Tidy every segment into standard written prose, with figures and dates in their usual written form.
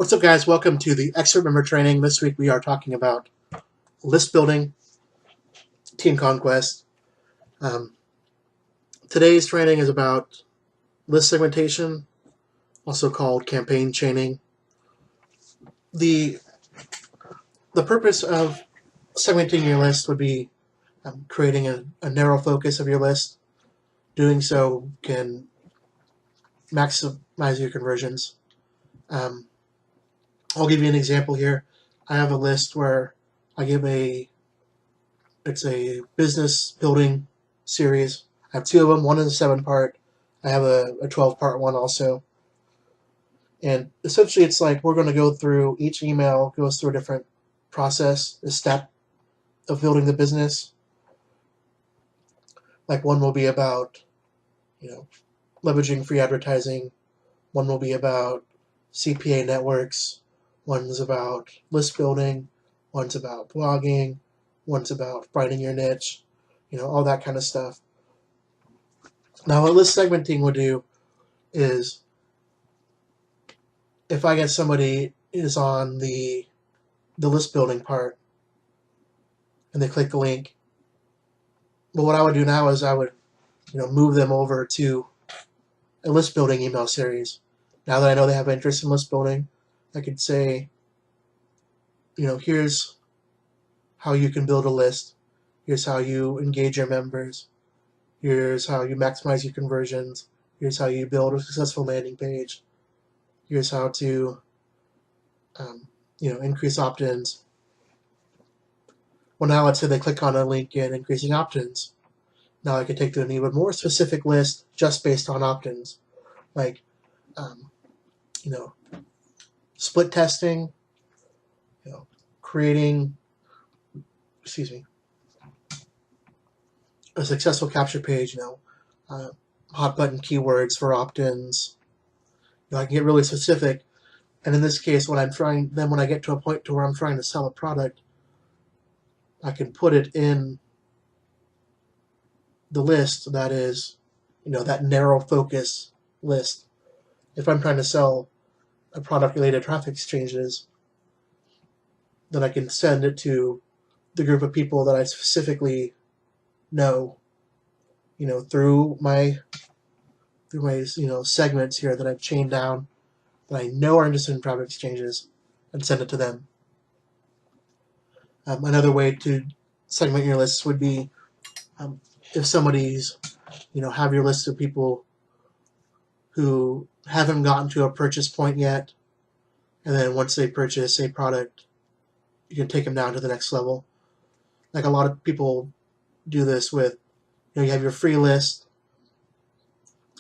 What's up, guys? Welcome to the Expert Member Training. This week we are talking about list building, team conquest. Um, Today's training is about list segmentation, also called campaign chaining. The purpose of segmenting your list would be creating a narrow focus of your list. Doing so can maximize your conversions. Um, I'll give you an example here. I have a list where I give it's a business building series. I have two of them. One is a 7-part. I have a 12-part one also. And essentially it's like we're going to go through each email, goes through a different process, a step of building the business. Like one will be about, leveraging free advertising. One will be about CPA networks. One's about list building. One's about blogging. One's about finding your niche. All that kind of stuff. Now, what list segmenting would do is if I get somebody is on the list building part and they click the link, but what I would do now is I would move them over to a list building email series. Now that I know they have interest in list building, I could say, here's how you can build a list. Here's how you engage your members. Here's how you maximize your conversions. Here's how you build a successful landing page. Here's how to, increase opt-ins. Well, now let's say they click on a link in increasing opt-ins. Now I can take to an even more specific list just based on opt-ins, like, split testing, creating, a successful capture page, hot button keywords for opt-ins. I can get really specific. And in this case, when I get to a point to where I'm trying to sell a product, I can put it in the list that is, that narrow focus list. If I'm trying to sell a product related traffic exchanges, then I can send it to the group of people that I specifically know, through my segments here that I've chained down that I know are interested in traffic exchanges, and send it to them. Another way to segment your lists would be if somebody's, have your list of people who haven't gotten to a purchase point yet, and then once they purchase a product, you can take them down to the next level. Like a lot of people do this with, you have your free list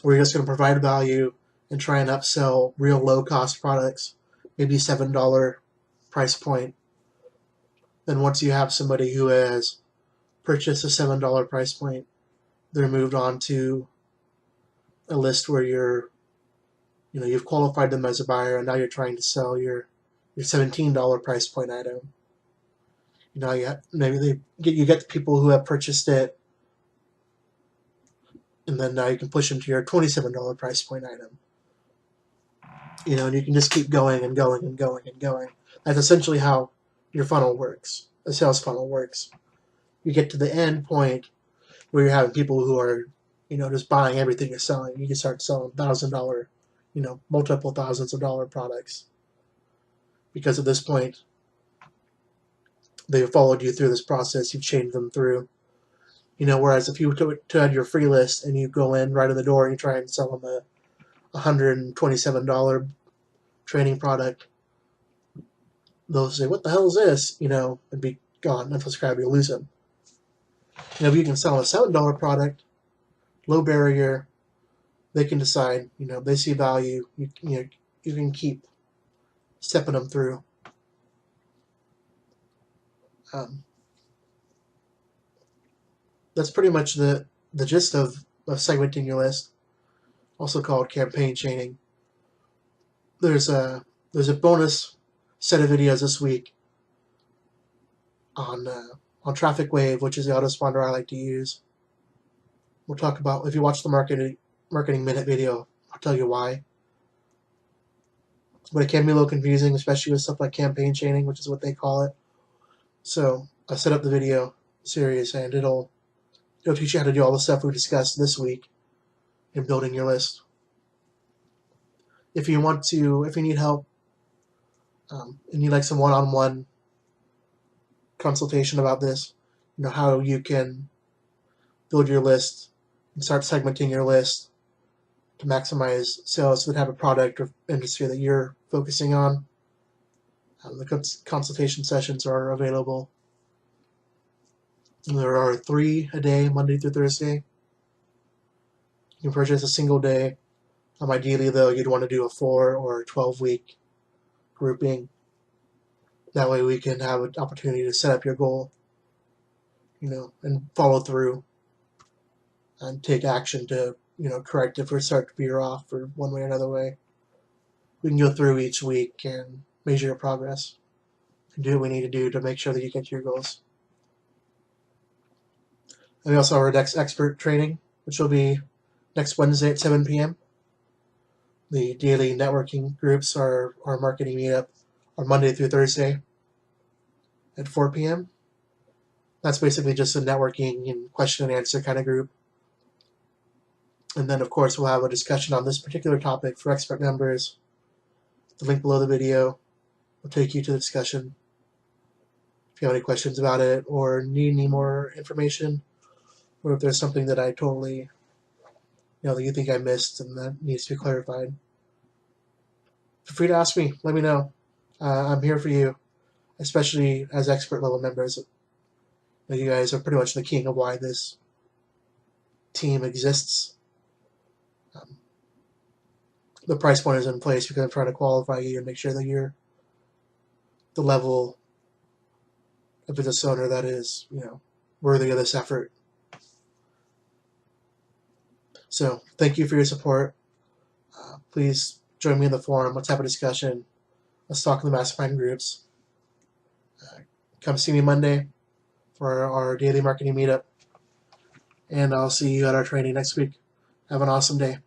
where you're just going to provide value and try and upsell real low-cost products, maybe $7 price point. Then once you have somebody who has purchased a $7 price point, they're moved on to a list where you've qualified them as a buyer, and now you're trying to sell your $17 price point item. Maybe you get the people who have purchased it, and then now you can push them to your $27 price point item. And you can just keep going and going and going and going. That's essentially how your funnel works, a sales funnel works. You get to the end point where you're having people who are, just buying everything you're selling. You can start selling $1,000, multiple thousands of dollar products. Because at this point, they've followed you through this process, you've chained them through. Whereas if you took your free list and you go in right in the door and you try and sell them a $127 training product, they'll say, "What the hell is this?" And be gone, unsubscribe, you'll lose them. If you can sell a $7 product, low barrier, they can decide, they see value, you can keep stepping them through. That's pretty much the gist of segmenting your list, also called campaign chaining. There's a bonus set of videos this week on Traffic Wave, which is the autoresponder I like to use. We'll talk about, if you watch the marketing minute video, I'll tell you why. but it can be a little confusing, especially with stuff like campaign chaining, which is what they call it. So I set up the video series, and it'll teach you how to do all the stuff we discussed this week in building your list. If you need help, and you'd like some one-on-one consultation about this, how you can build your list and start segmenting your list to maximize sales for the type of product or industry that you're focusing on. The consultation sessions are available. There are 3 a day, Monday through Thursday. You can purchase a single day. Ideally, though, you'd want to do a 4 or 12-week grouping. That way we can have an opportunity to set up your goal, and follow through and take action to, correct if we start to veer off for one way or another way. We can go through each week and measure your progress and do what we need to do to make sure that you get to your goals. And we also have our next expert training, which will be next Wednesday at 7 p.m. The daily networking groups are our marketing meetup on Monday through Thursday at 4 p.m. That's basically just a networking and question and answer kind of group. And then, of course, we'll have a discussion on this particular topic for expert members. The link below the video will take you to the discussion. If you have any questions about it or need any more information, or if there's something that I totally, that you think I missed and that needs to be clarified, feel free to ask me. Let me know. I'm here for you, especially as expert level members. You guys are pretty much the king of why this team exists. The price point is in place because I'm trying to qualify you and make sure that you're the level of business owner that is, worthy of this effort. So thank you for your support. Please join me in the forum. Let's have a discussion. Let's talk in the mastermind groups. Come see me Monday for our daily marketing meetup. And I'll see you at our training next week. Have an awesome day.